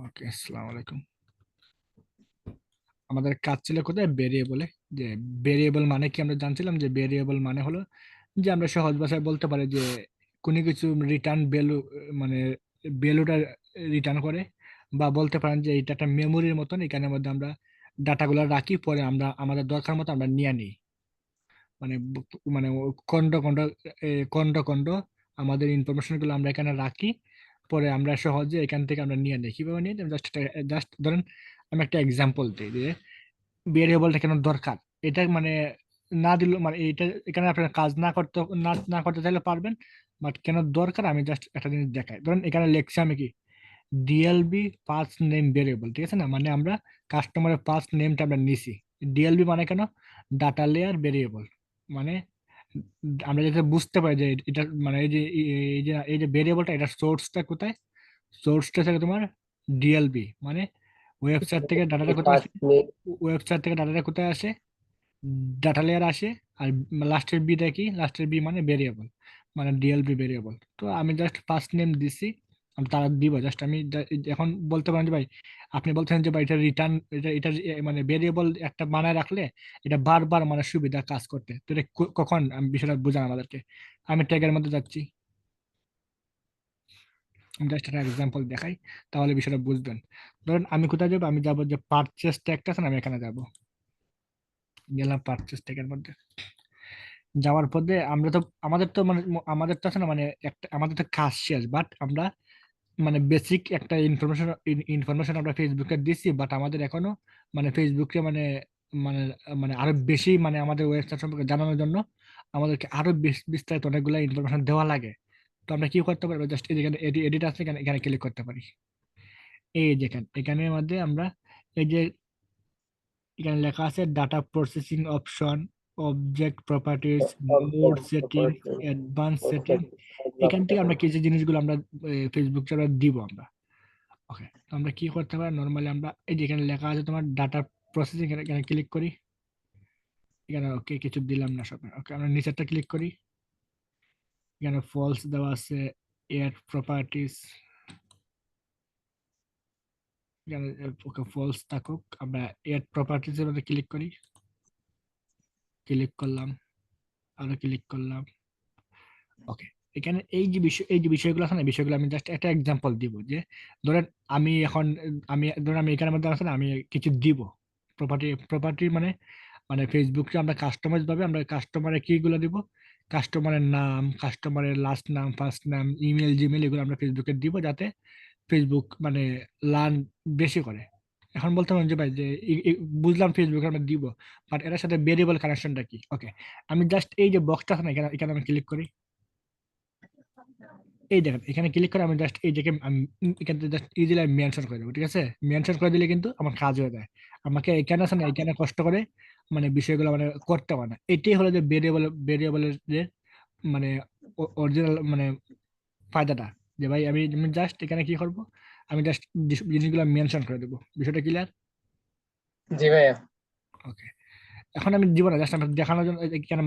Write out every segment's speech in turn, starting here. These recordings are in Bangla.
ওকে, আসসালামু আলাইকুম। আমাদের কাজ ছিল কোথায় ভেরিয়েবলে। যে ভেরিয়েবল মানে কি আমরা জানছিলাম যে ভেরিয়েবল মানে হলো যে আমরা সহজ ভাষায় বলতে পারি যে কোনো কিছু রিটার্ন ভ্যালু, মানে ভ্যালুটা রিটার্ন করে, বা বলতে পারেন যে এটা একটা মেমোরির মতন, এখানের মধ্যে আমরা ডাটাগুলো রাখি, পরে আমরা আমাদের দরকার মতো আমরা নিয়ে নিই। মানে মানে খন্ড খন্ড খন্ড খন্ড আমাদের ইনফরমেশন গুলো আমরা এখানে রাখি, পরে আমরা সহজে এখান থেকে আমরা নিয়ে নিই। কিভাবে নিই? জাস্ট জাস্ট ধরেন আমি একটা এক্সাম্পল দিই যে ভেরিয়েবলটা কেন দরকার। এটা মানে না দিল মানে এটা এখানে আপনার কাজ না করতে চাইলে পারবেন, বাট কেন দরকার আমি জাস্ট একটা জিনিস দেখাই। ধরেন এখানে লিখছি আমি কি ডিএলবি ফার্স্ট নেম ভেরিয়েবল, ঠিক আছে না? মানে আমরা কাস্টমারের ফার্স্ট নেমটা আমরা নিছি। ডিএলবি মানে কেন? Data layer variable. মানে আমরা যাতে বুঝতে পারি যে এটা মানে এই যে ভেরিয়েবলটা, এটা সোর্সটা কোথায়? সোর্সটা থাকে তোমার ডিএলবি, মানে ওয়েবসাইট থেকে ডাটাটা কোথায় আসে? First name. ওয়েবসাইট থেকে ডাটাটা কোথায় আসে? ডাটা লেয়ার আসে। আর লাস্টের বিটা কি? লাস্টের বি মানে ভেরিয়েবল, মানে ডিএলবি ভেরিয়েবল। তো আমি জাস্ট ফার্স্ট নেম দিছি, আমি তারা দিব জাস্ট আমি এখন বলতে পারেন যে ভাই, আপনি বলছেন যে ভাই এটা রিটার্ন, এটা মানে ভেরিয়েবল একটা বানায় রাখলে এটা বারবার মানে সুবিধা কাজ করতে। তো এটা কখন আমি বিষয়টা বুঝান আমাদেরকে। আমি ট্যাগের মধ্যে যাচ্ছি, আমি জাস্ট একটা এক্সাম্পল দেখাই, তাহলে বিষয়টা বুঝবেন। ধরেন আমি কোথায় যাবো? আমি যাবো যে পারচেস ট্যাগটা আছে না, আমি এখানে যাবো। গেলাম পারচেস ট্যাগের মধ্যে। যাওয়ার পথে আমরা তো আমাদের তো মানে আমাদের তো আছে না, মানে একটা আমাদের তো কাজ শেষ, বাট আমরা মানে বেসিক একটা ইনফরমেশন আমরা ফেসবুকে দিচ্ছি, বাট আমাদের এখনো মানে ফেসবুকে মানে মানে মানে আরো বেশি মানে আমাদের ওয়েবসাইট সম্পর্কে জানানোর জন্য আমাদেরকে আরো বিস্তারিত অনেকগুলো ইনফরমেশন দেওয়া লাগে। তো আমরা কি করতে পারবো? জাস্ট এখানে এডিট আছে, এখানে এখানে ক্লিক করতে পারি। এই যেখানে এখানের মধ্যে আমরা এই যে এখানে লেখা আছে data processing option, object properties, mode setting, advance setting. এখান থেকে আমরা কিছু জিনিসগুলো আমরা ফেসবুক আমরা দিব আমরা। ওকে, তো আমরা কি করতে পারি? নর্মালি আমরা এই যে এখানে লেখা আছে তোমার ডাটা প্রসেসিং, এখানে এখানে ক্লিক করি। এখানে ওকে কিছু দিলাম না সব। ওকে, আমরা নিচেরটা ক্লিক করি। এখানে ফলস দেওয়া আছে, এড প্রপার্টিজ। এখানে ওকে ফলস থাকুক, আমরা এড প্রপার্টিজ এর মধ্যে ক্লিক করি। ক্লিক করলাম, আরো ক্লিক করলাম। ওকে, এখানে এই যে বিষয়গুলো আছে না, বিষয়গুলো আমি জাস্ট একটা এক্সাম্পল দিব যে ধরেন আমি এখন ধরেন আমি এখানের মধ্যে আছে না, আমি কিছু দিব প্রপার্টি মানে মানে ফেসবুকে আমরা কাস্টমাইজ ভাবে আমরা কাস্টমারের কিগুলো দিব, কাস্টমারের নাম, কাস্টমারের লাস্ট নাম, ফার্স্ট নাম, ইমেল, জিমেল, এগুলো আমরা ফেসবুকে দিব যাতে ফেসবুক মানে লার্ন বেশি করে। এখন বলতে পারেন যে ভাই যে বুঝলাম ফেসবুকে আমরা দিব, বাট এটার সাথে ভেরিয়েবল কানেকশনটা কি? ওকে, আমি জাস্ট এই যে বক্সটা আছে না, এখানে এখানে আমি ক্লিক করি। এই দেখেন এখানে ক্লিক করে আমি জাস্ট এই জায়গায় আমি এখান থেকে জাস্ট ইজিলি আমি মেনশন করে দেবো, ঠিক আছে? মেনশন করে দিলে কিন্তু আমার কাজ হয়ে যায়। আমাকে এখানে আছে না, এখানে কষ্ট করে মানে বিষয়গুলো মানে করতে হয় না। এটাই হলো যে ভেরিয়েবলের যে মানে অরিজিনাল মানে ফায়দাটা। যে ভাই আমি জাস্ট এখানে কি করব? আমি জাস্ট জিনিসগুলো মেনশন করে দেবো। বিষয়টা ক্লিয়ার? জি ভাইয়া। ওকে, এখন আমি দিব না, জাস্ট আমি দেখানোর জন্য এখানে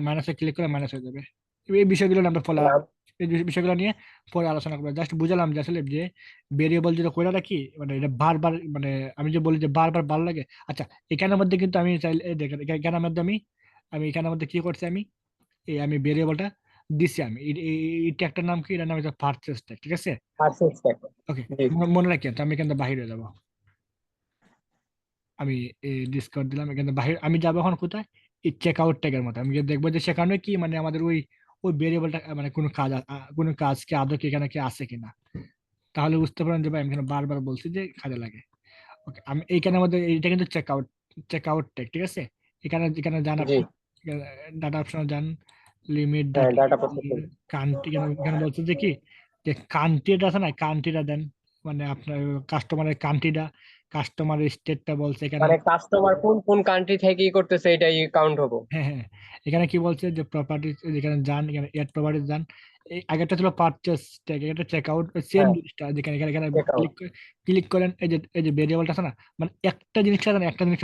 মাইনাসে ক্লিক করে মাইনাস হয়ে যাবে। এই বিষয়গুলো নিয়ে আমরা এই বিষয়গুলো নিয়ে পরে আলোচনা করবো। জাস্ট বুঝালাম যে আসলে যে ভেরিয়েবল যেটা করে রাখি, মানে এটা বারবার মানে আমি যে বলি যে বারবার ভালো লাগে। আচ্ছা, এখানের মধ্যে কিন্তু আমি চাইলে এই দেখেন এখানের মধ্যে আমি আমি এখানের মধ্যে কি করছি? আমি এই আমি ভেরিয়েবলটা দিছি। আমি এটা একটা নাম কি? এটার নাম হচ্ছে পারচেস ট্যাগ, ঠিক আছে? পার্সেন্স টাকা। ওকে, জি মনে রাখি। তো আমি এখান থেকে বাহিরে যাব। আমি ডিসকাউন্ট দিলাম, এখানে বাহির আমি যাবো এখন কোথায়? এই চেক আউট ট্যাগের মতো। আমি গিয়ে দেখবো যে সেখানে কি মানে আমাদের ওই ওই ভেরিয়েবলটা মানে কোনো কাজ কি আদৌ কি এখানে কি আছে কিনা। তাহলে বুঝতে পারেন যে ভাই আমি এখানে বারবার বলছি যে কাজে লাগে। ওকে, আমি এইখানে আমাদের এইটা কিন্তু চেক আউট ট্যাগ, ঠিক আছে? এখানে এখানে যান জি। আপনি, ডাটা অপশনে যান, লিমিট হ্যাঁ, ডাটা, ডাটা প্রসেসিং। কান্ট্রি। এখানে এখানে বলছে যে কি যে কান্ট্রিটা আছে না, কান্ট্রিটা দেন। মানে আপনার কাস্টমারের কান্ট্রিটা, কাস্টমারের স্টেটটা বলছে এখানে। মানে কাস্টমার কোন কোন কান্ট্রি থেকে ই করতেছে এটাই কাউন্ট হবো। হ্যাঁ, হ্যাঁ, এখানে কি বলছে যে প্রপার্টিজ, এখানে যান, এখানে এড প্রপার্টিজ যান। এই আগেরটা ছিল পারচেস ট্যাগ, এটা চেক আউট, সেম হ্যাঁ, জিনিসটা যেখানে এখানে এখানে চেক আউট। ক্লিক করেন। এই যে ভেরিয়েবলটা আছে না, মানে একটা জিনিস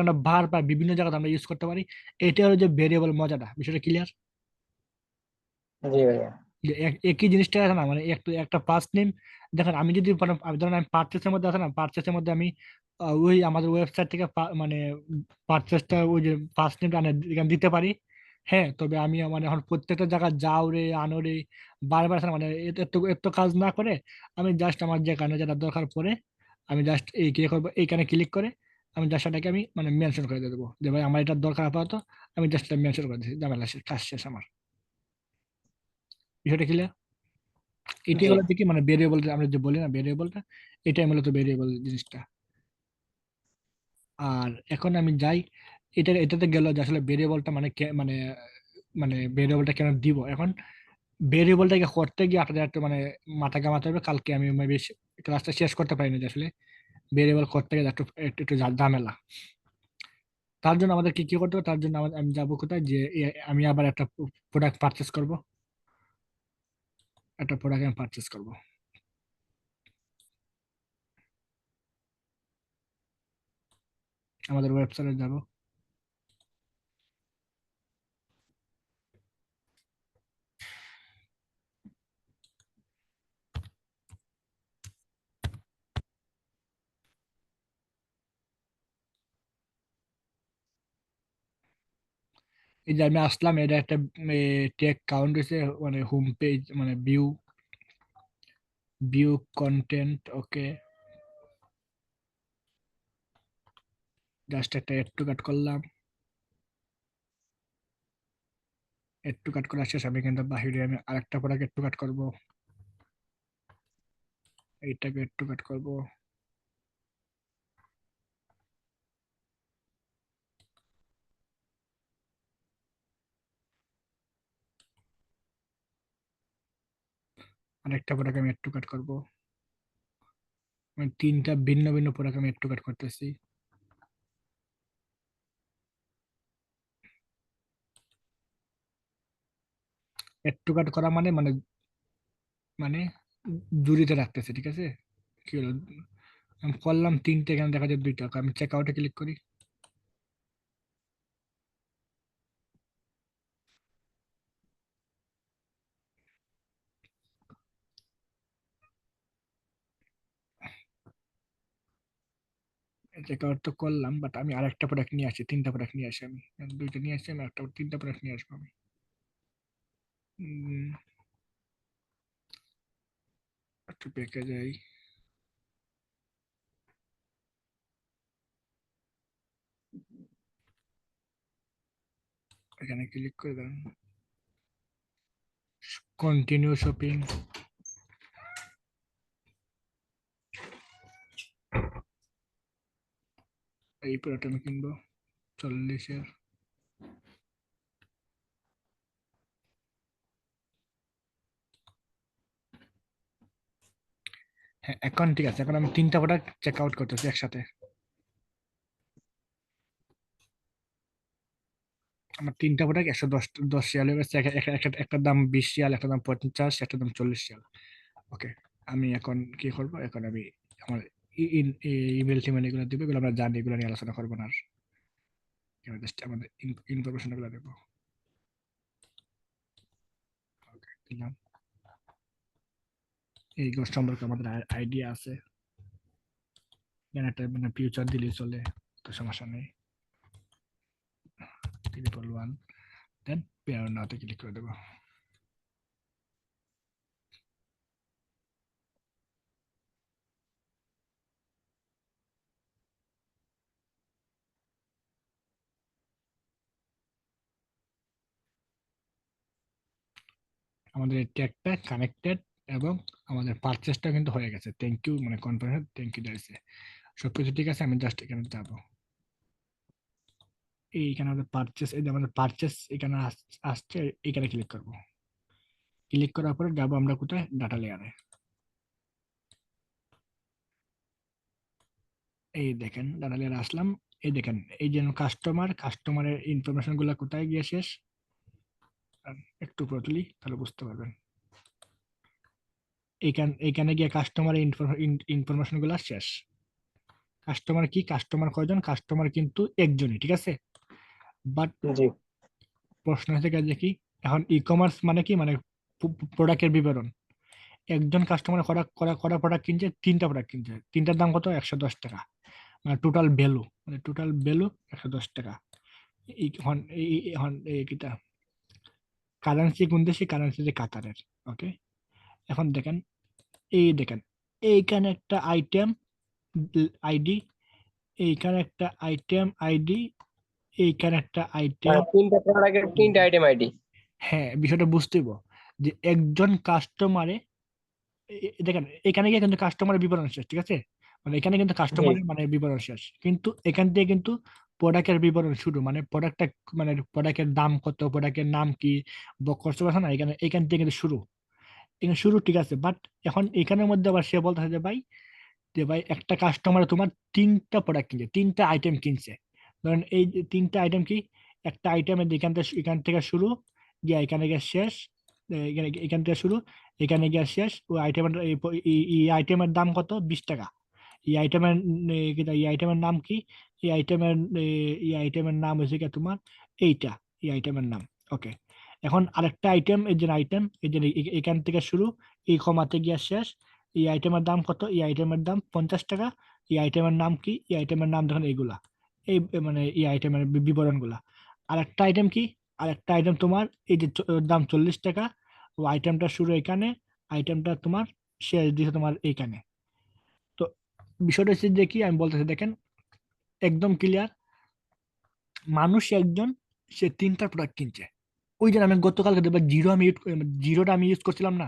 আমরা বারবার বিভিন্ন জায়গায় আমরা ইউজ করতে পারি। এটা হলো যে ভেরিয়েবল মজাটা। বিষয়টা ক্লিয়ার? জি ভাইয়া। যে একই জিনিসটা আছে না, মানে একটু একটা ফার্স্ট নেম। দেখেন আমি যদি ধরেন আমি পারচেসের মধ্যে আছে না, পারচেসের মধ্যে আমি ওই আমাদের ওয়েবসাইট থেকে মানে পারচেসটা ওই যে ফার্স্ট নেমটা এখানে দিতে পারি। হ্যাঁ, তবে আমি মানে এখন প্রত্যেকটা জায়গায় যাও রে আনো রে বারবার আছে না, মানে এত এত কাজ না করে আমি জাস্ট আমার যে কারণে যেটা দরকার পড়ে আমি জাস্ট এই কি করবো, এইখানে ক্লিক করে আমি জাস্ট এটাকে আমি মানে মেনশন করে দিয়ে দেবো যে ভাই আমার এটা দরকার আপাতত। আমি জাস্ট এটা মেনশন করে দিচ্ছি, ঝামেলা শেষ, কাজ শেষ আমার। বিষয়টা ক্লিয়ার? এটাই জি হলো দেখি মানে ভেরিয়েবল, আমরা যে বলি না ভেরিয়েবলটা, এটাই মূলত ভেরিয়েবল জিনিসটা। আর এখন আমি যাই, এটাতে গেল যে আসলে ভেরিয়েবলটা মানে মানে মানে ভেরিয়েবলটা কেন দিব এখন। ভেরিয়েবলটাকে করতে গিয়ে আপনাদের একটু মানে মাথা ঘামাতে হবে, কালকে আমি মেবি ক্লাসটা শেষ করতে পারিনি যে আসলে ভেরিয়েবল করতে গেলে একটু একটু একটু ঝামেলা। তার জন্য আমাদের কি কি করতে হবে, তার জন্য আমি যাবো কোথায় যে আমি আবার একটা প্রোডাক্ট পারচেস করব, একটা প্রোডাক্ট আমি পারচেস করব। আমাদের ওয়েবসাইটে যাব। এই যে আমি আসলাম, এটা একটা টেক কাউন্ট হয়েছে, মানে হোম পেজ মানে ভিউ, ভিউ কন্টেন্ট, ওকে। জাস্ট একটা এড টু কাট করলাম, এড টু কাট করা শেষ। আমি কিন্তু বাহিরে আমি আরেকটা প্রোডাক্ট এড টু কাট করবো, এইটাকে এড টু কাট করবো। আরেকটা প্রোডাক্ট আমি এড টু কাট করবো। আমি তিনটা ভিন্ন ভিন্ন প্রোডাক্ট আমি এড টু কাট করতেছি। এড টু কাট করা মানে মানে মানে জুড়িতে রাখতেছে, ঠিক আছে। কি হলো, আমি করলাম তিনটে, এখানে দেখা যায় দুইটা। আমি চেক আউটে ক্লিক করি। চেক আউট তো করলাম, বাট আমি আরেকটা প্রোডাক্ট নিয়ে আসি, তিনটা প্রোডাক্ট নিয়ে আসি আমি। দুইটা নিয়ে আসি আমি, একটা তিনটা প্রোডাক্ট নিয়ে আসবো আমি। উম, একটু বেঁকে যাই, এখানে ক্লিক করে দেন, কন্টিনিউ শপিং। এই প্রোডাক্ট আমি কিনবো 40-এর। হ্যাঁ, এখন ঠিক আছে, এখন আমি তিনটা প্রোডাক্ট চেক আউট করতেছি একসাথে। আমার তিনটা প্রোডাক্ট 110 10 রিয়াল হয়ে গেছে। একটার দাম 20 রিয়াল, একটা দাম 50, একটা দাম 40 রিয়াল। ওকে, আমি এখন কি করবো, এখন আমি আমার ইমেল টিমেল এগুলো দিবো, এগুলো আমরা জানি, এগুলো নিয়ে আলোচনা করবো না আর। এবার just আমাদের ইনফরমেশন গুলো দেবো। ওকে, দিলাম। এইগুলো সম্পর্কে আমাদের আইডিয়া আছে, এখানে একটা মানে ফিউচার দিলেই চলে, তো সমস্যা নেই। 111, দেন পেয়ার নাওতে ক্লিক করে দেবো। আমাদের এই ট্যাগটা কানেক্টেড, এবং আমাদের পারচেসটা কিন্তু হয়ে গেছে। থ্যাংক ইউ, মানে কনফার্ম, থ্যাংক ইউ দিয়েছে, সবকিছু ঠিক আছে। আমি জাস্ট এখানে যাবো, এইখানে আমাদের পারচেস, এই যে আমাদের পারচেস এখানে আসছে, এখানে ক্লিক করবো। ক্লিক করার পরে যাবো আমরা কোথায়, ডাটা লেয়ারে। এই দেখেন ডাটা লেয়ারে আসলাম। এই দেখেন, এই যে কাস্টমারের ইনফরমেশন গুলা কোথায় গিয়ে শেষ। আর একটু উপরে তুলি তাহলে বুঝতে পারবেন। এইখানে গিয়ে কাস্টমারের ইনফরমেশন গুলা শেষ। কাস্টমার কি, কাস্টমার কয়জন, কাস্টমার কিন্তু একজনই, ঠিক আছে। বাট জি প্রশ্ন হচ্ছে গিয়ে যে কি, এখন ই কমার্স মানে কি, মানে প্রোডাক্টের বিবরণ। একজন কাস্টমার করা করা করা প্রোডাক্ট কিনছে, 3টা প্রোডাক্ট কিনছে, 3টার দাম কত? 110 টাকা। মানে টোটাল ভ্যালু 110 টাকা। এখন এই কিটা কারেন্সি কোন দেশে? কারেন্সি যে কাতারের। ওকে, এখন দেখেন, দেখেন এইখানে একটা আইটেম আইডি, এইখানে একটা আইটেম আইডি, এইখানে একটা আইটেম। তিনটা প্রোডাক্টের তিনটা আইটেম আইডি। হ্যাঁ, বিষয়টা বুঝতে হবে যে একজন কাস্টমারে, দেখেন এখানে গিয়ে কিন্তু কাস্টমারের বিবরণ শেষ, ঠিক আছে? মানে এখানে কিন্তু জি কাস্টমারের মানে বিবরণ শেষ, কিন্তু এখান থেকে কিন্তু প্রোডাক্টের বিবরণ শুরু। মানে প্রোডাক্টটা, মানে প্রোডাক্টের দাম কত, প্রোডাক্টের নাম কি, বকরস আছে না, এখানে এখান থেকে কিন্তু শুরু। এখানে শুরু ঠিক আছে, বাট এখন এখানের মধ্যে আবার সে বলতেছে যে ভাই একটা কাস্টমার তোমার 3টা প্রোডাক্ট কিনছে, 3টা আইটেম কিনছে। ধরেন এই যে 3টা আইটেম কি, একটা আইটেমের এখান থেকে শুরু, গিয়ে এখানে গিয়ে শেষ, এখানে এখান থেকে শুরু, এখানে গিয়ে শেষ। ওই আইটেমের এই আইটেমের দাম কত? 20 টাকা। এই আইটেমের এই আইটেমের নাম কি? এই আইটেমের নাম হচ্ছে কি তোমার এইটা, এই আইটেমের নাম। ওকে, এখন আরেকটা আইটেম, এই যে আইটেম, এই যে এখান থেকে শুরু, এই কমাতে গিয়ে শেষ। এই আইটেমের দাম কত? এই আইটেমের দাম 50 টাকা। এই আইটেমের নাম কি? এই আইটেমের নাম দেখুন এইগুলা, এই মানে এই আইটেমের বিবরণ গুলা। আরেকটা আইটেম কি? আরেকটা আইটেম তোমার এই যে দাম 40 টাকা। ও আইটেমটা শুরু এখানে, আইটেমটা তোমার শেষ দিছে তোমার এইখানে। তো বিষয়টা হচ্ছে যে কি আমি বলতেছি, দেখেন একদম ক্লিয়ার। মানুষ একজন, সে 3টা প্রোডাক্ট কিনছে। ওই যে আমি গতকালকে দেখবা জিরোটা আমি ইউজ করছিলাম না,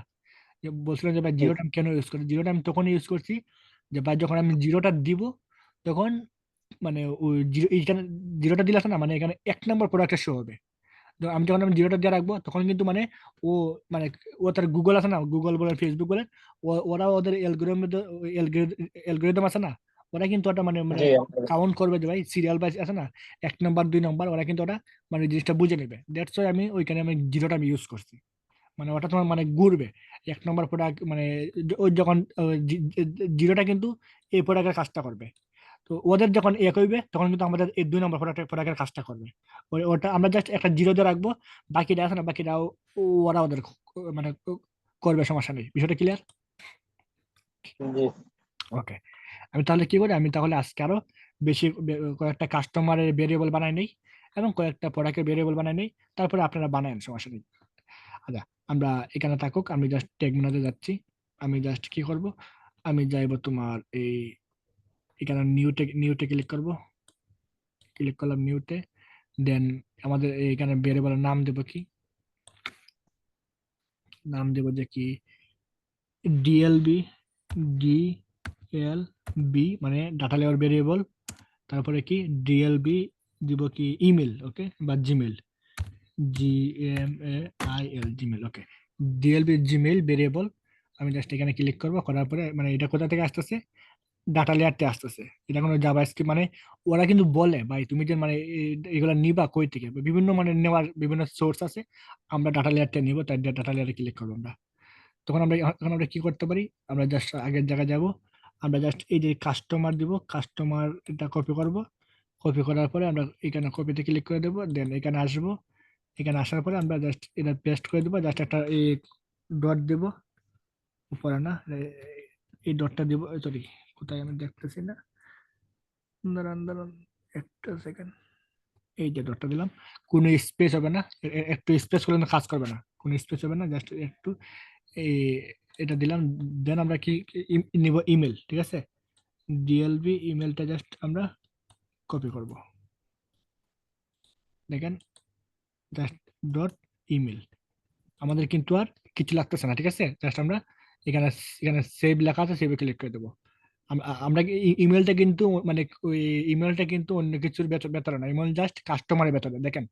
যে বলছিলাম যে ভাই জি জিরোটা আমি কেন ইউজ করি? জিরোটা আমি তখন ইউজ করছি যে ভাই যখন আমি জিরোটা দিব, তখন মানে ওই জিরো, এইখানে জিরোটা দিলে আছে না, মানে এখানে 1 নম্বর প্রোডাক্টের শো হবে। তো আমি যখন জিরোটা দিয়ে রাখবো, তখন কিন্তু মানে ও, মানে ও তার গুগল আছে না, গুগল বলেন ফেসবুক বলেন, ওরা ওদের অ্যালগোরিদম আছে না, ওরা কিন্তু ওটা মানে মানে জি কাউন্ট করবে যে ভাই সিরিয়াল বাই আছে না, 1 নম্বর 2 নম্বর, ওরা কিন্তু ওটা মানে জিনিসটা বুঝে নেবে। দ্যাটস ওয়াই আমি ওইখানে আমি জিরোটা আমি ইউজ করছি। মানে ওটা তোমার মানে ঘুরবে 1 নম্বর প্রোডাক্ট, মানে ওই যখন জিরোটা কিন্তু এই প্রোডাক্টের কাজটা করবে। তো ওদের যখন এক হইবে, তখন কিন্তু আমাদের এই 2 নম্বর প্রোডাক্টের কাজটা করবে। ওটা আমরা জাস্ট একটা জিরো দিয়ে রাখবো, বাকিটা আছে না, বাকিটাও ওরা ওদের মানে করবে, সমস্যা নেই। বিষয়টা ক্লিয়ার? জি ওকে, আমি তাহলে কি করি, আমি তাহলে আজকে আরো বেশি কয়েকটা কাস্টমারের ভেরিয়েবল বানাই নেই, এবং কয়েকটা প্রোডাক্টের ভেরিয়েবল বানাই নেই, তারপরে আপনারা বানায়েন, সমস্যা নেই। আচ্ছা, আমরা এখানে থাকুক, আমি জাস্ট টেক মিনারে যাচ্ছি। আমি জাস্ট কি করব, আমি যাইব তোমার এই এখানে নিউতে ক্লিক করব, ক্লিক করলাম নিউতে। দেন আমাদের এখানে ভেরিয়েবলের নাম দেব কি? নাম দেব যে কি, ডিএলবি, ডিএলবি মানে ডাটা লেয়ার ভেরিয়েবল। তারপরে কি ডিএলবি দিব কি ইমেল, ওকে, বা জিমেল, GMAIL, জিমেল। ওকে, ডিএলবি জিমেল ভেরিয়েবল। আমি জাস্ট এখানে ক্লিক করবো, করার পরে মানে এটা কোথা থেকে আসতেছে? ডাটা লেয়ারতে আসতেছে। এটা কোনো জাভাস্ক্রিপ্ট মানে, ওরা কিন্তু বলে ভাই তুমি যে মানে এগুলা নিবা কই থেকে, বিভিন্ন মানে নেওয়ার বিভিন্ন সোর্স আছে। আমরা ডাটা লেয়ারটা নিব, তাই ডাটা লেয়ারে ক্লিক করবো আমরা। তখন আমরা এখন আমরা কি করতে পারি, আমরা জাস্ট আগের জায়গায় যাব। আমরা জাস্ট এই যে কাস্টমার দিব, কাস্টমার এটা কপি করব। কপি করার পরে আমরা এখানে কপিতে ক্লিক করে দেবো, দেন এখানে আসবো। এখানে আসার পরে আমরা জাস্ট এটা পেস্ট করে দেবো, জাস্ট একটা এই ডট দেবো উপরে না, এই ডটটা দিব, সরি, কোথায় আমি দেখতেছি না, দাঁড়ান দাঁড়ান একটা সেকেন্ড। এই যে ডটটা দিলাম, কোনো স্পেস হবে না, একটু স্পেস করলে না কাজ করবে না, কোনো স্পেস হবে না, জাস্ট একটু এই এটা দিলাম। দেন আমরা কি নিব? ইমেল, ঠিক আছে? ডিএলবি ইমেলটা জাস্ট আমরা কপি করব, দেখেন, জাস্ট ডট ইমেল। আমাদের কিন্তু আর কিছু লাগতেছে না, ঠিক আছে? জাস্ট আমরা এখানে এখানে সেভ লেখা আছে, সেভে ক্লিক করে দেবো। আমরা ইমেলটা কিন্তু মানে ওই ইমেলটা কিন্তু অন্য কিছুর ভেতরে না, ইমেল জাস্ট কাস্টমারের ভেতরে, দেখেন।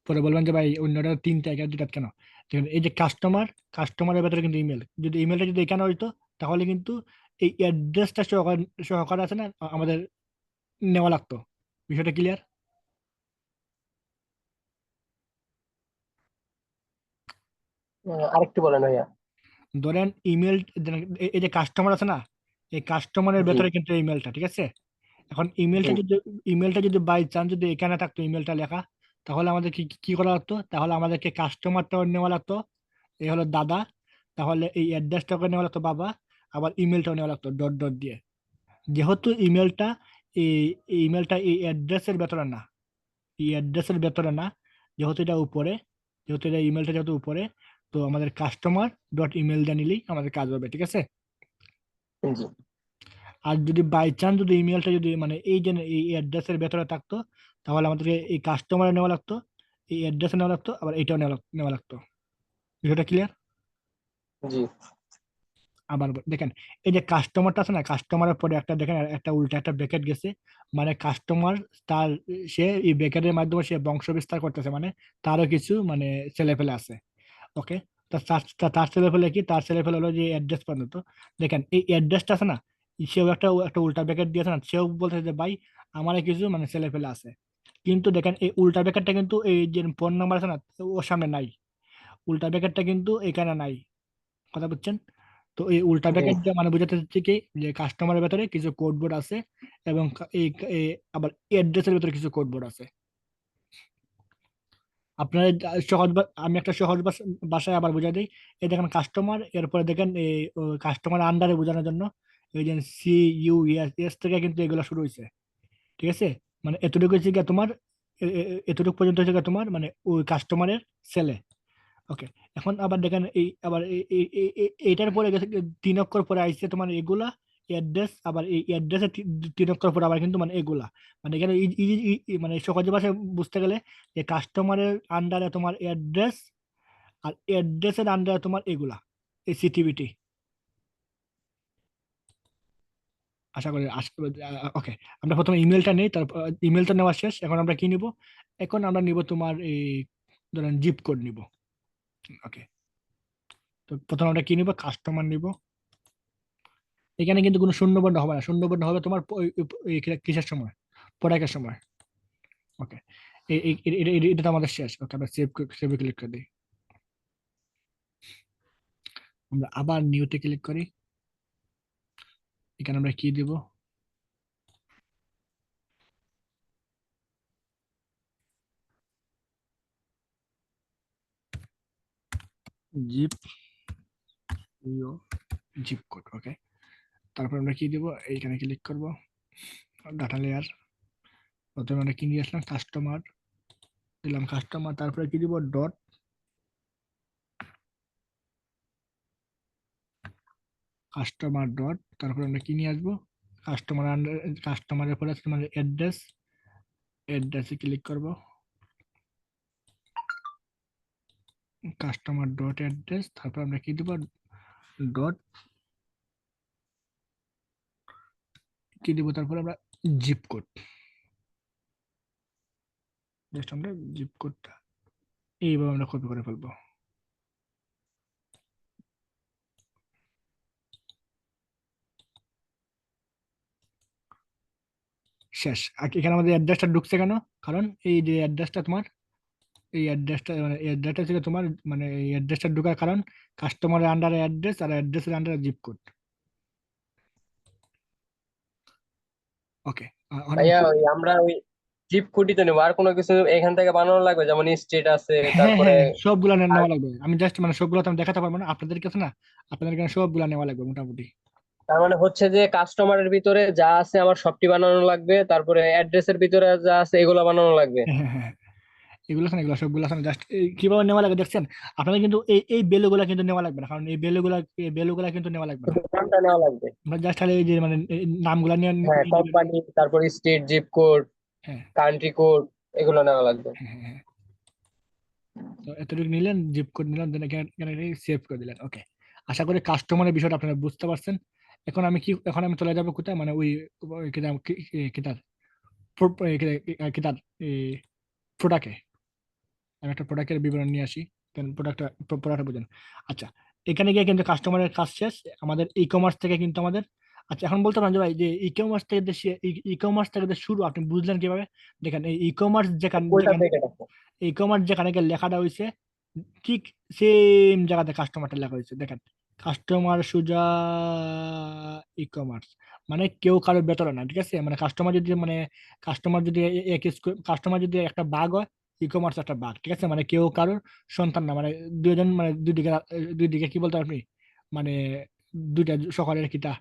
পরে বলবেন যে ভাই অন্যটা 3টা একা 2টা কেন? দেখেন এই যে কাস্টমারের ভেতরে কিন্তু ইমেল, যদি ইমেলটা যদি এখানে হইতো, তাহলে কিন্তু এই অ্যাড্রেসটা সহকারে আছে না, আমাদের নেওয়া লাগতো। বিষয়টা ক্লিয়ার? আরেকটু বলেন ভাইয়া। ধরেন ইমেল, এই যে কাস্টমার আছে না, এই কাস্টমারের জি ভেতরে কিন্তু ইমেলটা, ঠিক আছে? এখন জি ইমেলটা যদি বাই চান্স যদি এখানে থাকতো ইমেলটা লেখা, তাহলে আমাদের কি কি করা হতো? তাহলে আমাদেরকে কাস্টমারটাও নেওয়া লাগতো, এই হলো দাদা, তাহলে এই অ্যাড্রেসটাকে নেওয়া লাগতো বাবা, আবার ইমেলটাও নেওয়া লাগতো ডট ডট দিয়ে। যেহেতু ইমেলটা এই ইমেলটা এই অ্যাড্রেসের ভেতরে না, এই অ্যাড্রেসের ভেতরে না, যেহেতু এটা উপরে, যেহেতু এটা ইমেলটা যেহেতু উপরে, তো আমাদের কাস্টমার ডট ইমেল জানিলেই আমাদের কাজ হবে, ঠিক আছে। জি আর যদি বাই চান্স যদি ইমেলটা যদি মানে এই যে এই অ্যাড্রেসের ভেতরে থাকতো, তাহলে আমাদেরকে এই কাস্টমারে নেওয়া লাগতো, এই অ্যাড্রেসে নেওয়া লাগতো, আবার এইটাও নেওয়া লাগতো। বিষয়টা ক্লিয়ার? জি আবার দেখেন, এই যে কাস্টমারটা আছে না, কাস্টমারের পরে একটা দেখেন একটা উল্টা একটা ব্র্যাকেট গেছে, মানে কাস্টমার তার, সে এই ব্র্যাকেটের মাধ্যমে সে বংশ বিস্তার করতেছে, মানে তারও কিছু মানে ছেলেপেলে আছে। ওকে, তার ছেলেপেলে কি, তার ছেলেপেলে হলো যে অ্যাড্রেস পর্যন্ত। দেখেন এই অ্যাড্রেসটা আছে না, সেও একটা একটা উল্টা ব্র্যাকেট দিয়েছে না, সেও বলতেছে যে ভাই আমার কিছু মানে ছেলেপেলে আছে। কিন্তু দেখেন এই উল্টা ব্র্যাকেটটা কিন্তু এই যে ফোন নাম্বার আছে না, ওর সামনে নাই। উল্টা ব্র্যাকেটটা কিন্তু এখানে নাই, কথা বুঝছেন? তো এই উল্টা জি ব্র্যাকেট দিয়ে মানে বোঝাতে চাচ্ছি কি, যে কাস্টমারের ভেতরে কিছু কোড বোর্ড আছে, এবং এই আবার অ্যাড্রেসের ভেতরে কিছু কোড বোর্ড আছে। আপনার আমি একটা সহজ ভাষায় আবার বুঝাই দিই। এই দেখেন কাস্টমার, এরপরে দেখেন এই কাস্টমার আন্ডারে বোঝানোর জন্য এই যে CUES থেকে কিন্তু এগুলো শুরু হয়েছে, ঠিক আছে। মানে এতটুকু হচ্ছে গিয়ে তোমার এতটুকু পর্যন্ত হচ্ছে গিয়ে তোমার মানে ওই কাস্টমারের ছেলে। ওকে, এখন আবার দেখেন এই আবার এইটার পরে গেছে 3 অক্ষর পরে আইসে তোমার এগুলা অ্যাড্রেস, আবার এই অ্যাড্রেসের 3 অক্ষর পরে আবার কিন্তু মানে এগুলা, মানে এখানে মানে সহজ ভাষায় বুঝতে গেলে যে কাস্টমারের আন্ডারে তোমার অ্যাড্রেস, আর অ্যাড্রেসের আন্ডারে তোমার এগুলা, এই সিটিভিটি। আশা করি ওকে, আমরা প্রথমে ইমেলটা নেই, তারপর ইমেলটা নেওয়া শেষ, এখন আমরা কি নিব? এখন আমরা নিব তোমার এই ধরেন জিপ কোড নিব। ওকে, তো প্রথমে আমরা কি নিব? কাস্টমার নিব। এখানে কিন্তু কোনো শূন্যবর্ণ হবে না, শূন্যবর্ণ হবে তোমার কিসের সময়? পড়াকের সময়। ওকে, এটা তো আমাদের শেষ। ওকে, আমরা সেভে ক্লিক করে দিই। আমরা আবার নিউতে ক্লিক করি। এখানে আমরা কি দিব? Zip, you, zip code. Okay, তারপর আমরা কি দিব? এইখানে ক্লিক করব, ডাটা লেয়ার। প্রথমে আমরা কি নিয়ে আসলাম? কাস্টমার দিলাম, কাস্টমার, তারপরে কি দিব? ডট কাস্টমার ডট, তারপর আমরা কি নিয়ে আসবো? কাস্টমার আন্ডার, কাস্টমারের পরে আছে তোমার অ্যাড্রেস, অ্যাড্রেসে ক্লিক করব, কাস্টমার ডট অ্যাড্রেস, তারপর আমরা কি দিব? ডট কি দিব? তারপর আমরা জিপ কোড, জাস্ট আমরা জিপ কোডটা এইভাবে আমরা কপি করে ফেলবো। শেষ। আর এখানে আমাদের অ্যাড্রেসটা ঢুকছে কেন? কারণ এই যে অ্যাড্রেসটা তোমার, এই অ্যাড্রেসটা মানে অ্যাড্রেসটা ছিল তোমার, মানে এই অ্যাড্রেসটা ঢোকার কারণ কাস্টমারের আন্ডারে অ্যাড্রেস, আর অ্যাড্রেসের আন্ডারে জিপ কোড। ওকে, ভাইয়া, ওই আমরা ওই জিপ খুঁটি তো নেবো, আর কোনো কিছু এখান থেকে বানানো লাগবে, যেমন স্টেট আছে, হ্যাঁ তারপরে হ্যাঁ হ্যাঁ, সবগুলা নেওয়া লাগবে। আমি জাস্ট মানে সবগুলো তো আমি দেখাতে পারবো না আপনাদের কাছে না, আপনাদের কাছে সবগুলা নেওয়া লাগবে মোটামুটি। তার মানে হচ্ছে যে কাস্টমারের ভিতরে যা আছে আমার সবটি বানানো লাগবে, তারপরে অ্যাড্রেসের ভিতরে যা আছে এগুলো বানানো লাগবে। হ্যাঁ হ্যাঁ হ্যাঁ, এগুলো আছে না, এগুলো সবগুলো আছে না, জাস্ট কিভাবে নেওয়া লাগে দেখছেন? আপনাদের কিন্তু এই ভ্যালুগুলা কিন্তু নেওয়া লাগবে না, কারণ এই ভ্যালুগুলা কিন্তু নেওয়া লাগবে না। শুধু নামটা নেওয়া লাগবে। আমরা জাস্ট খালি এই যে মানে এই নামগুলা নিয়ে হ্যাঁ, কোম্পানি, তারপর স্টেট, জিপ কোড, হ্যাঁ কান্ট্রি কোড, এগুলো নেওয়া লাগবে। হ্যাঁ হ্যাঁ হ্যাঁ। তো এতটুকু নিলেন, জিপ কোড নিলেন, দেন এখানে সেভ করে দিলেন। ওকে, আশা করি কাস্টমারের বিষয়টা আপনারা বুঝতে পারছেন। এখন আমি চলে যাবো কোথায়, মানে ওই কিতাব কিতাব কিতাব প্রোডাক্টে। আমি একটা প্রোডাক্টের বিবরণ নিয়ে আসি, দেন প্রোডাক্টটা বুঝেন। আচ্ছা, এখানে গিয়ে কিন্তু কাস্টমারের কাজ শেষ। আমাদের ই কমার্স থেকে কিন্তু আমাদের, আচ্ছা এখন বলতে পারেন যে ভাই যে ই কমার্স থেকে যে শুরু, আপনি বুঝলেন কিভাবে? দেখেন এই ই কমার্স যেখানে উল্টা যেখানে ব্রেকেট আছে। ই কমার্স যেখানে গিয়ে লেখাটা হয়েছে, ঠিক সেম জায়গাতে কাস্টমারটা লেখা হয়েছে। দেখেন, কাস্টমার সুজা ই কমার্স, মানে কেউ কারোর ভেতরে না, ঠিক আছে। মানে কাস্টমার যদি মানে কাস্টমার যদি কাস্টমার যদি একটা বাগ হয়, ই কমার্স একটা ভাগ, ঠিক আছে, মানে কেউ কারোর সন্তান না, মানে দুইজন, মানে দুই দিকে কি বলতে আপনি, মানে দুইটা সকলের কিতা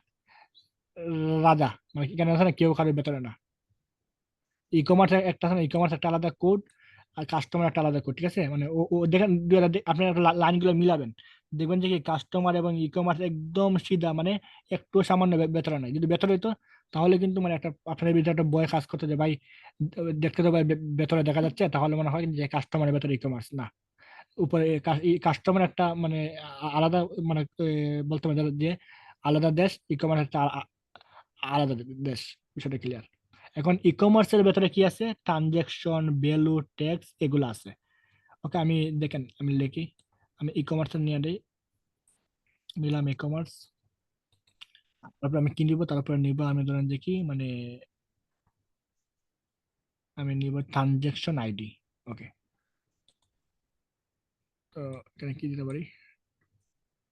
রাজা, মানে এখানে আছে না কেউ কারোর ভেতরে না। ই কমার্স একটা আছে না, ই কমার্স একটা আলাদা কোড, আর কাস্টমার একটা আলাদা কোড, ঠিক আছে, মানে ও ও দেখেন আপনার লাইনগুলো মিলাবেন, দেখবেন যে কি কাস্টমার এবং ই কমার্স একদম সিধা, মানে একটু সামান্য ভেতরে নাই। যদি ভেতরে হতো তাহলে কিন্তু মানে একটা আপনার ভিতরে একটা ভয় কাজ করতো যে ভাই দেখতে তো ভাই ভেতরে দেখা যাচ্ছে, তাহলে মনে হয় যে কাস্টমারের ভেতরে ই কমার্স না, উপরে কাস্টমার একটা মানে আলাদা, মানে বলতে পারেন যে আলাদা দেশ, ই কমার্স একটা আলাদা দেশ। বিষয়টা ক্লিয়ার? এখন ই কমার্সের ভেতরে কি আছে, ট্রানজেকশন, ভ্যালু, ট্যাক্স, এগুলো আছে। ওকে, আমি দেখেন আমি লিখি, আমি ই কমার্সের নিয়ে দিই, নিলাম ই কমার্স, তারপর আমি কি নিব, তারপরে নিব আমি ধরেন যে কি মানে আমি নিব ট্রানজেকশন আইডি। ওকে, তো এখানে কি দিতে পারি,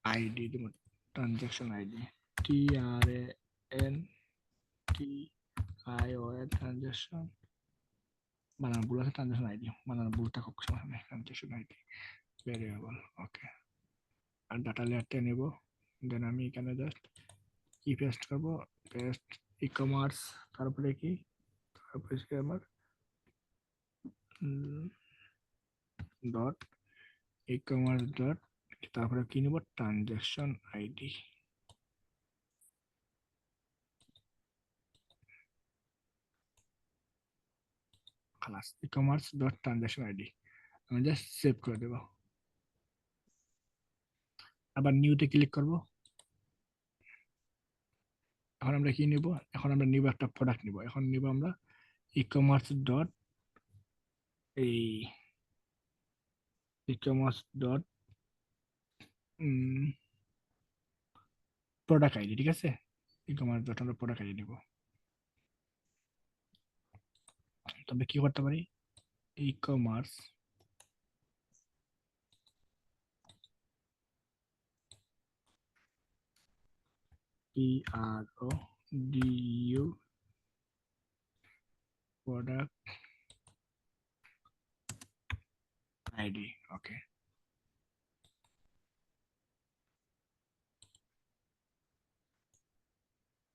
আইডি দিব, ট্রানজেকশন আইডি, TRANTION, ট্রানজেকশন, বানান ভুল আছে, ট্রানজেকশন আইডি বানান ভুল থাকুক সমস্যা নেই, ট্রানজেকশন আইডি ভেরিয়েবল। ওকে, আর ডাটা লেয়ারটা নেব, দেন আমি এখানে জাস্ট কি পেস্ট করবো, পেস্ট ই কমার্স, তারপরে কি, তারপরে কি আমার ডট ই কমার্স ডট, তারপরে কি নেব, ট্রানজেকশন আইডি, খালাস, e commerce dot transaction ID, আমি জাস্ট সেভ করে দেবো। আবার নিউতে ক্লিক করব, এখন আমরা কি নিব, এখন আমরা নিব একটা প্রোডাক্ট নিব, এখন নিব আমরা ই কমার্স ডট এই e-commerce dot product ID, ঠিক আছে, ই কমার্স ডট আমরা প্রোডাক্ট আইডি নিব। তবে কি করতে পারি, e-commerce PRODU product ID. Okay,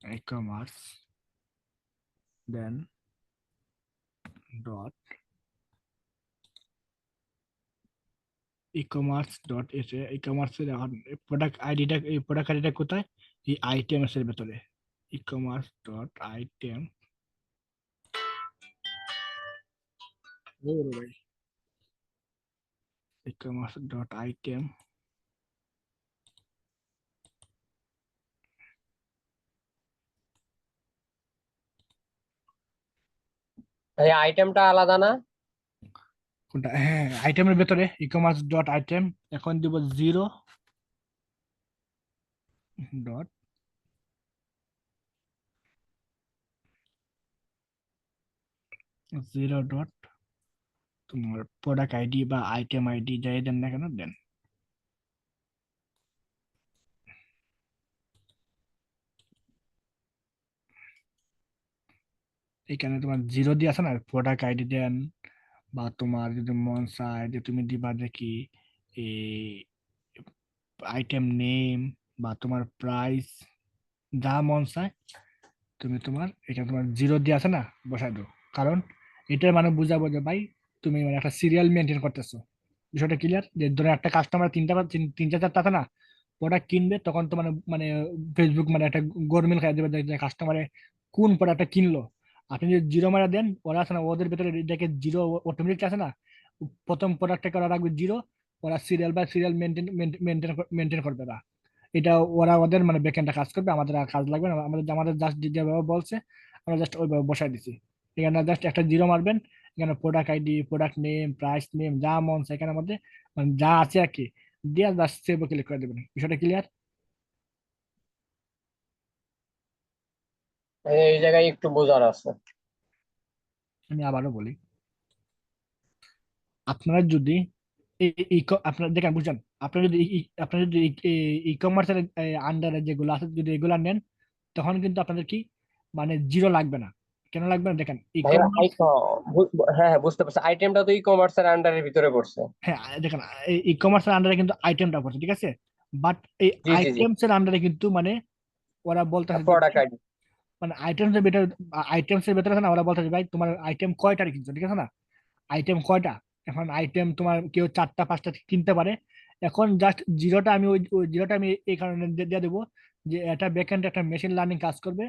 e-commerce then dot e-commerce dot এসে, ই কমার্সের এখন প্রোডাক্ট আইডিটা, এই প্রোডাক্ট আইডিটা কোথায়, এই আইটেমস এর ভেতরে, ই কমার্স ডট আইটেম, ভাই ই কমার্স ডট আইটেম, এই আইটেমটা আলাদা না? কোনটা, হ্যাঁ আইটেমের ভেতরে ই কমার্স ডট আইটেম, এখন দিব 0 ডট তোমার প্রোডাক্ট আইডি বা আইটেম আইডি যাই দেন না কেন দেন। এখানে তোমার 0 দিয়ে আছে না, প্রোডাক্ট আইডি দেন, বা তোমার যদি মন চায় যে তুমি দিবা দেখি এই আইটেম নেম বা তোমার প্রাইস, যা মন চায় তুমি তোমার এখানে তোমার 0 দিয়ে আছে না বসাই দাও। কারণ এটার মানে বুঝাবো যে ভাই তুমি মানে একটা সিরিয়াল মেনটেন করতেছো। বিষয়টা ক্লিয়ার? যে ধরো একটা কাস্টমার তিনটা চারটা আছে না প্রোডাক্ট কিনবে, তখন তো মানে মানে ফেসবুক মানে একটা গোরমিল খাই দেবে যে কাস্টমারে কোন প্রোডাক্টটা কিনলো। আপনি যদি 0 মারা দেন, ওরা আছে না ওদের ভেতরে দেখে 0 অটোমেটিক আছে না, প্রথম প্রোডাক্টটাকে ওরা রাখবে 0, ওরা serial by serial maintain maintain করবে না। এটা ওরা ওদের মানে ব্যাকএন্ডে কাজ করবে, আমাদের আর কাজ লাগবে না, আমাদের আমাদের জাস্ট যেভাবে বলছে আমরা জাস্ট ওইভাবে বসাই দিছি। এখানে জাস্ট একটা 0 মারবেন, এখানে product ID, product name, price name, যা মন চায় এখানের মধ্যে মানে যা আছে আর কি দিয়ে জাস্ট সেভ ক্লিক করে দেবেন। বিষয়টা ক্লিয়ার? এই জায়গায় একটু বোঝার আছে। আমি আবারও বলি, আপনারা যদি আপনারা দেখেন বুঝছেন, আপনারা যদি আপনারা যদি ই কমার্সের আন্ডারে যেগুলো আছে যদি এগুলা নেন, তখন কিন্তু আপনাদের কি মানে 0 লাগবে না। কেন লাগবে না দেখেন, ই ভাইয়া কমার্স। হ্যাঁ হ্যাঁ, বুঝতে পারছি, আইটেমটা তো ই কমার্সের আন্ডারের ভিতরে পড়ছে। হ্যাঁ দেখেন, ই কমার্সের আন্ডারে কিন্তু আইটেমটা পড়ছে, ঠিক আছে। বাট এই জি জি জি। আইটেমস এর আন্ডারে কিন্তু মানে ওরা বলতেছে যে প্রোডাক্ট ভাই, আইডি। মানে আইটেমস এর ভেতরে, আইটেমস এর ভেতরে আছে না, ওরা বলতেছে ভাই তোমার আইটেম কয়টা কিনছো, ঠিক আছে না, আইটেম কয়টা। এখন আইটেম তোমার কেউ চারটা পাঁচটা কিনতে পারে। এখন জাস্ট জিরোটা আমি ওই জিরোটা আমি এই কারণে দিয়ে দেবো যে এটা ব্যাকএন্ড একটা মেশিন লার্নিং কাজ করবে,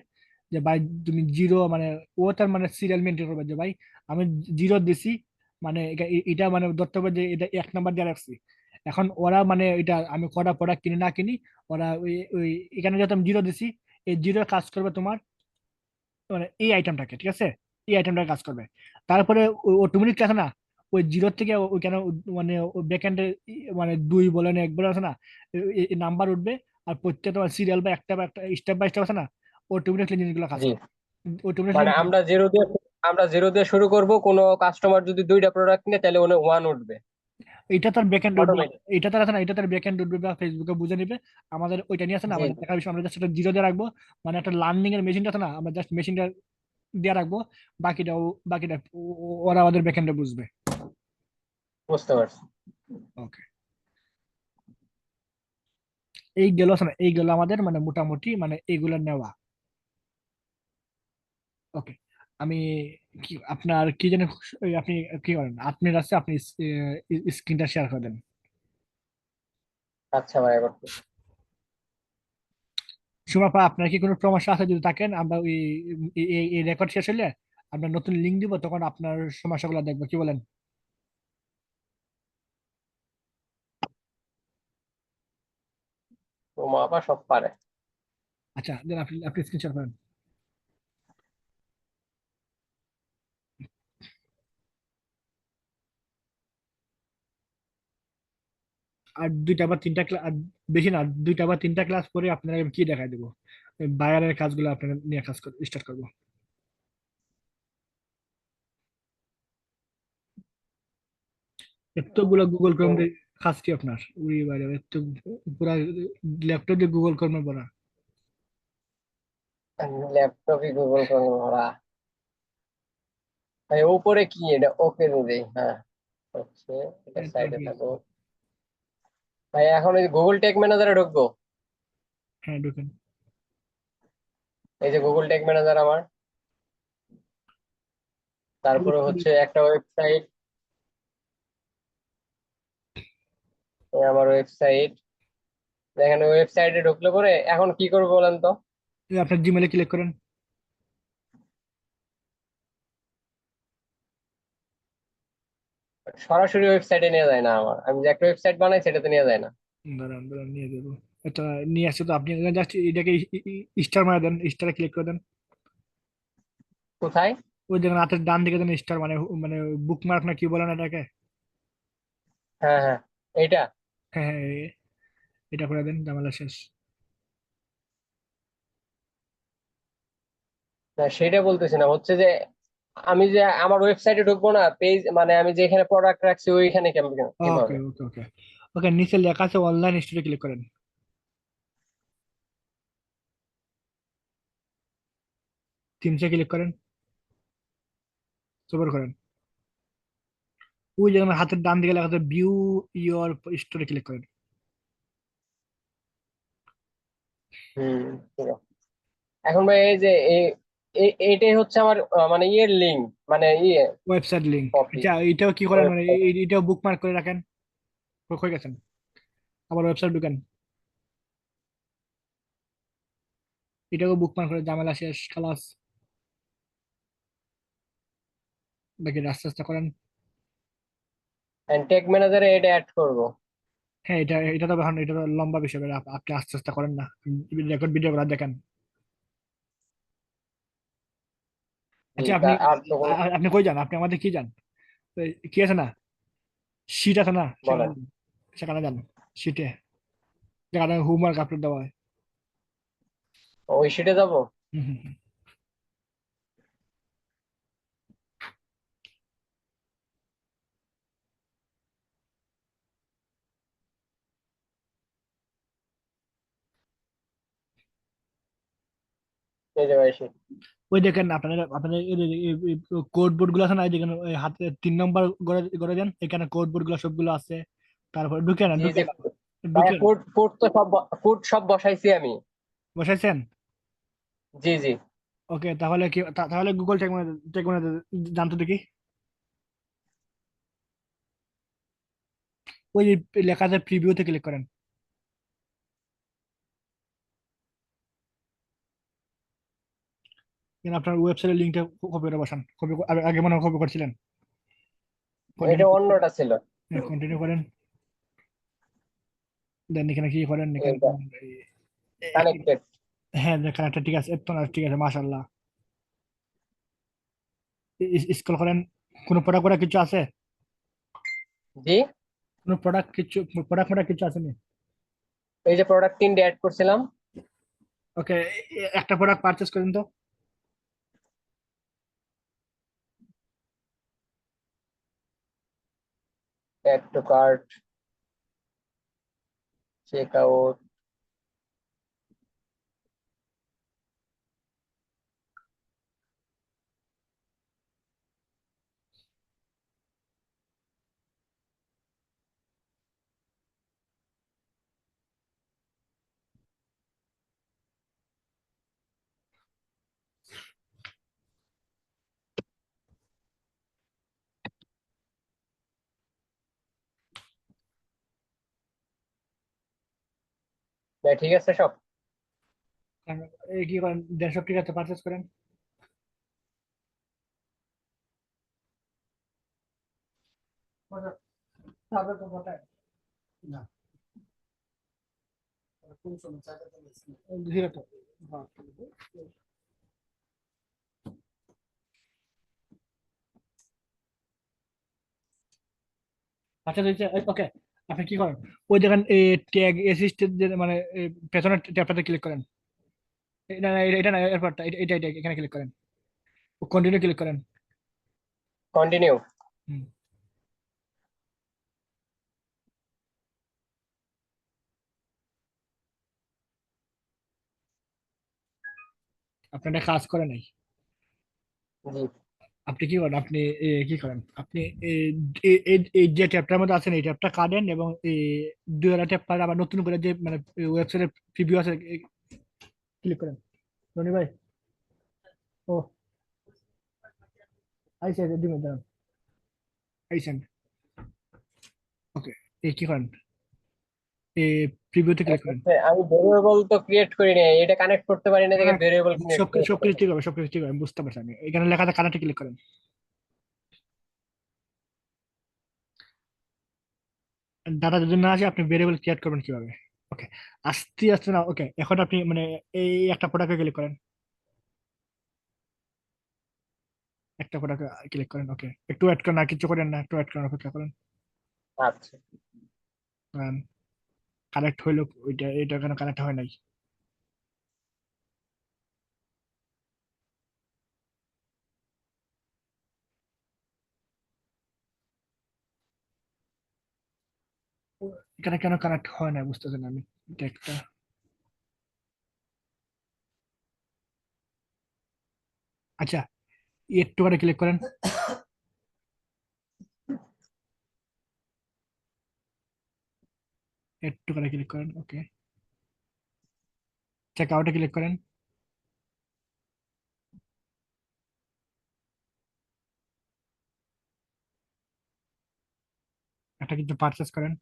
যে ভাই তুমি জিরো মানে ও তার মানে সিরিয়াল মেনটেন করবে যে ভাই আমি জিরো দিছি, মানে এটা মানে ধরতে হবে যে এটা 1 নাম্বার দিয়ে রাখছি। এখন ওরা মানে এটা আমি কটা প্রোডাক্ট কিনি না কিনি, ওরা ওই ওই এখানে যত আমি জিরো দিছি, এই জিরো কাজ করবে তোমার মানে এই আইটেমটাকে, ঠিক আছে, এই আইটেমটাকে কাজ করবে। তারপরে অটোমেটিক আছে না, ওই জিরো থেকে ওইখানে মানে ব্যাকএন্ডে মানে দুই বলেন একবার আছে না, নাম্বার উঠবে। আর প্রত্যেকটা সিরিয়াল বা একটা বা একটা স্টেপ বাই স্টেপ আছে না, অটোমেটিকলি জিনিসগুলো কাজ জি, করবে, অটোমেটিকলি। মানে আমরা জিরো দিয়ে শুরু করব, কোনো কাস্টমার যদি দুইটা প্রোডাক্ট কিনে তাহলে ওনে ওয়ান উঠবে এটা তার ব্যাকএন্ড উঠবে, অটোমেটিক। এটা তার আছে না, এটা তার ব্যাকএন্ড উঠবে বা ফেসবুকে বুঝে নিবে। আমাদের ওইটা নিয়ে আছে না, জি আমাদের জি, দেখার বিষয় আমরা জাস্ট একটা জিরো দিয়ে রাখবো, মানে একটা লার্নিং এর মেশিনটা আছে না, আমরা জাস্ট মেশিনটা দিয়ে রাখবো। বাকিটা বাকিটা ওরা আমাদের ব্যাকএন্ডে বুঝবে। বুঝতে পারছি। ওকে, এই গেল আছে না, এই গেল আমাদের মানে মোটামুটি মানে এইগুলো নেওয়া। ওকে, আমি কি আপনার কি যেন ওই আপনি কি করেন, আপনার আছে আপনি স্ক্রিনটা শেয়ার করে দেন। আচ্ছা ভাই, করতেছি। সুমাপা আপনার কি কোনো সমস্যা আছে, যদি থাকেন আমরা ওই এই রেকর্ড শেষ হলে আমরা নতুন লিঙ্ক দিব, তখন আপনার সমস্যাগুলো দেখবো, কি বলেন? তো মা বাবা সব পারে। আচ্ছা দেন, আপনি আপনি স্ক্রিন শেয়ার করেন। আর দুইটা বা তিনটা ক্লাস, বেশি না, দুইটা বা তিনটা ক্লাস পরে আপনারা আমি কি দেখাই দেবো, বায়ারের কাজগুলো আপনারা নিয়ে কাজ স্টার্ট করবো। এতগুলো গুগল ক্রোম দিয়ে কাজ কি আপনার, উড়ি বাইরে এত পুরা ল্যাপটপ দিয়ে গুগল ক্রোমে পড়া। ল্যাপটপই গুগল করে ভরা। ভাই উপরে কি এটা, ওকে দিই, হ্যাঁ হচ্ছে, এটা এত সাইডে কি থাকো। আছে? ভাই এখন ওই গুগল টেক ম্যানেজারে ঢুকবো। হ্যাঁ ঢুকেন। এই যে গুগল টেক ম্যানেজার আমার, তারপরে হচ্ছে একটা ওয়েবসাইট, আমার ওয়েবসাইট। দেখেন ওয়েবসাইটে ঢুকলে পরে এখন কি করবো বলেন তো? এই আপনার জিমেলে ক্লিক করেন। সরাসরি ওয়েবসাইটে নিয়ে যায় না, আমার আমি যে একটা ওয়েবসাইট বানাই সেটাতে নিয়ে যায় না। দাঁড়ান দাঁড়ান নিয়ে দেবো। এটা নিয়ে আসছে তো, আপনি জাস্ট এটাকে স্টার মারা দেন, স্টারে ক্লিক করে দেন। কোথায়? ওই দেখেন হাতের ডান দিকে দেন স্টার, মানে মানে বুকমার্ক না কি বলেন এটাকে। হ্যাঁ হ্যাঁ, এইটা। হ্যাঁ হ্যাঁ এটা করে দেন, ঝামেলা শেষ। না সেটা বলতেছি না, হচ্ছে যে আমি যে আমার ওয়েবসাইটে ঢুকবো না, পেজ মানে আমি যেখানে প্রোডাক্ট রাখছি ওইখানে ওকে কিভাবে? ওকে ওকে ওকে, নিচে লেখা আছে অনলাইন স্টোরে ক্লিক করেন, থিমসে ক্লিক করেন, সবার করেন। ওই যেখানে হাতের ডান দিকে লেখা আছে ভিউ ইওর স্টোরে ক্লিক করেন। হুম, ঠিক আছে। এখন ভাই এই যে এইটাই হচ্ছে আমার মানে ইয়ের লিঙ্ক, মানে ইয়ে ওয়েবসাইট লিংক, কপি। আচ্ছা এটাও কি করেন মানে ওয়েবসাইট। এটাও বুকমার্ক করে রাখেন। হয়ে গেছেন, আবার ওয়েবসাইট ঢুকেন, এটাও বুকমার্ক করে, ঝামেলা শেষ, খালাস। বাকি আস্তে আস্তে করেন। টেক ম্যানেজারে এটা অ্যাড করবো। হ্যাঁ এটা এটা তো এখন এটা তো লম্বা বিষয়, এবার আপনি আস্তে আস্তে করেন না, রেকর্ড ভিডিও গুলো দেখেন। জি, আচ্ছা তা আপনি আর তো কোনো। আপনি কই যান, আপনি আমাদের কি যান, ওই কি আছে না, শীট আছে না, সেখানে বলেন। সেখানে যান, শীটে যেখানে হোমওয়ার্ক আপলোড দেওয়া হয়। ওই শিটে যাবো। হুম, হুম, হুম। এই যে ভাই এসে। ওই দেখেন আপনাদের আপনাদের কোড বোর্ড গুলো আছে না, এই দেখেন ওই হাতে 3 নম্বর করে করে দেন, এখানে কোড বোর্ড গুলো সবগুলো আছে। তারপর ঢুকে না জি ঢুকে জি না ভাইয়া, ঢুকে না। কোড কোড তো সব কোড সব বসাইছি আমি। বসাইছেন? জি জি। ওকে, তাহলে কি তাহলে গুগল চেক মানে জানতো দেখি। ওই যে লেখা আছে প্রিভিউতে ক্লিক করেন। এখানে আপনার ওয়েবসাইটের লিঙ্কটা কপি করে বসান, কপি আগে মনে কপি করছিলেন। এটা কন্টিনিউ, অন্যটা ছিল। কন্টিনিউ করেন। দেন এখানে কি করেন এখানে কানেক্টেড। হ্যাঁ দেখেন একটা ঠিক আছে, এত না ঠিক আছে মাশাআল্লাহ। স্ক্রল করেন। কোনো প্রোডাক্ট করা কিছু আছে? জি। কোনো প্রোডাক্ট কিছু আছে নি? এই যে প্রোডাক্ট 3 অ্যাড করছিলাম। ওকে, একটা প্রোডাক্ট পারচেজ করেন তো। Add to cart, check out. ঠিক আছে সব। এই কি করেন, দেড়শো ঠিক আছে পারচেজ করেন। না, ধীরে তো। আচ্ছা দিচ্ছে, ওকে। আপনি কি করেন, ওই দেখেন এই ট্যাগ অ্যাসিস্টেন্ট যে মানে পেছনের ট্যাবটাতে ক্লিক করেন। এটা না এটা না এরপরটা এটা এখানে ক্লিক করেন, কন্টিনিউ ক্লিক করেন। কন্টিনিউ। হুম। আপনার এটা কাজ করে নাই। জি। আপনি কি করেন, আপনি কি করেন আপনি এই যে ট্যাবটার মধ্যে আছেন এই ট্যাবটা কাটেন, এবং এই 2 ট্যাব পার আবার নতুন করে যে মানে ওয়েবসাইটের প্রিভিউ আছে ক্লিক করেন। রনি ভাই, ও আইসা দিবেন দাঁড়ান, আইসেন। ওকে, এই কি করেন, এই প্রিভিউতে ক্লিক করেন। আমি ভেরিয়েবল তো ক্রিয়েট করি নাই, এটা কানেক্ট করতে পারি না দেখে হ্যাঁ, ভেরিয়েবল ক্রিয়েট সব করতে কিছু হবে। ঠিক হবে, সবকিছু ঠিক হবে, আমি বুঝতে পারছি। আমি এখানে লেখা আছে কানেক্টে ক্লিক করেন। ডাটা যদি না আসে আপনি ভেরিয়েবল ক্রিয়েট করবেন কিভাবে? ওকে, আস্তে আস্তে না, ওকে এখন আপনি মানে এই একটা প্রোডাক্টে ক্লিক করেন, একটা প্রোডাক্টে ক্লিক করেন। ওকে, একটু অ্যাড করেন, আর কিছু করেন না, একটু অ্যাড করেন, অপেক্ষা করেন। আচ্ছা। কানেক্ট হইলো, ওইটা এটা কেন কানেক্ট হয় নাই? এখানে কেন কানেক্ট হয় না বুঝতেছেন আমি, এটা একটা। আচ্ছা, একটু করে ক্লিক করেন, একটু করে ক্লিক করেন। ওকে, চেক আউটে ক্লিক করেন। একটা কিছু পারচেস করেন।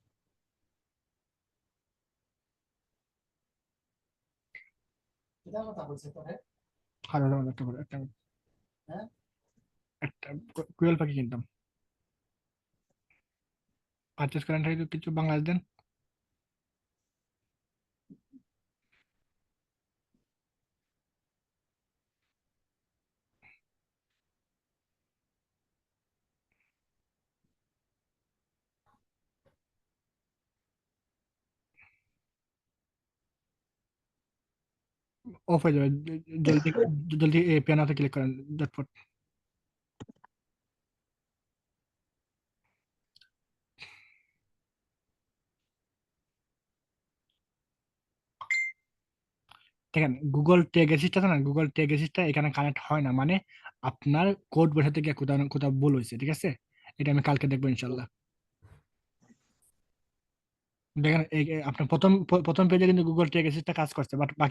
ভালো হলো, একটা করে একটা কুয়েল পাখি কিনতাম। পারচেস করেন কিছু বাংলাদেশ দেন। অফ হয়ে যাবে, জলদি জলদি পিয়ানোতে ক্লিক করেন ঝটপট। দেখেন গুগল টেক অ্যাসিস্ট আছে না, গুগল টেক অ্যাসিস্টটা এখানে কানেক্ট হয় না, মানে আপনার কোড বসাতে গিয়ে কোথাও না কোথাও ভুল হয়েছে, ঠিক আছে? এটা আমি কালকে দেখবো ইনশাল্লাহ। দেখেন আপনার প্রথম প্রথম পেজে কিন্তু গুগল টেক অ্যাসিস্টটা কাজ করছে, বাট বাকি